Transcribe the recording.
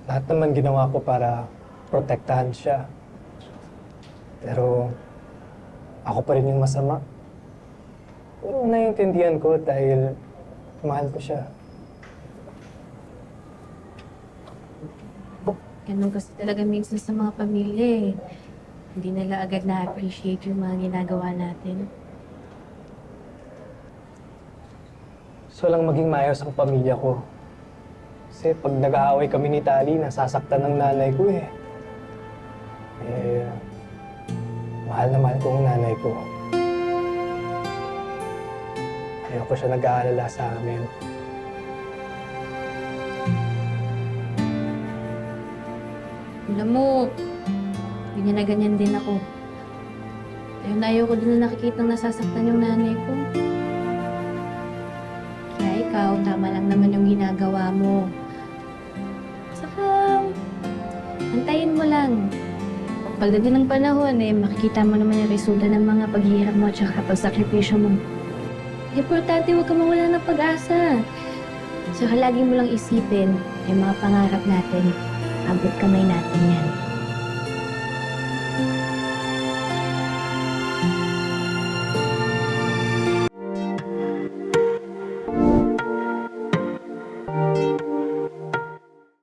Lahat naman ginawa ko para protektahan siya. Pero ako pa rin yung masama. Pero naiintindihan ko dahil mahal ko siya. Ganun kasi talaga minsan sa mga pamilya eh. Hindi nila agad na-appreciate yung mga ginagawa natin. Gusto lang maging maayos ang pamilya ko. Kasi pag nag-aaway kami ni Tali, nasasaktan ng nanay ko eh. Mahal na mahal ko ang nanay ko. Ayoko siya nag-aalala sa amin. Alam mo, ganyan na ganyan din ako. Ayaw ko din na nakikita nasasaktan yung nanay ko. Kaya ikaw, tama lang naman yung ginagawa mo. Saka, antayin mo lang. Pagdating ng panahon, makikita mo naman yung resulta ng mga paghihirap mo at saka pagsakripisyo mo. Importante, huwag ka mawala ng pag-asa. Saka lagi mo lang isipin yung mga pangarap natin. Abot kamay natin yan.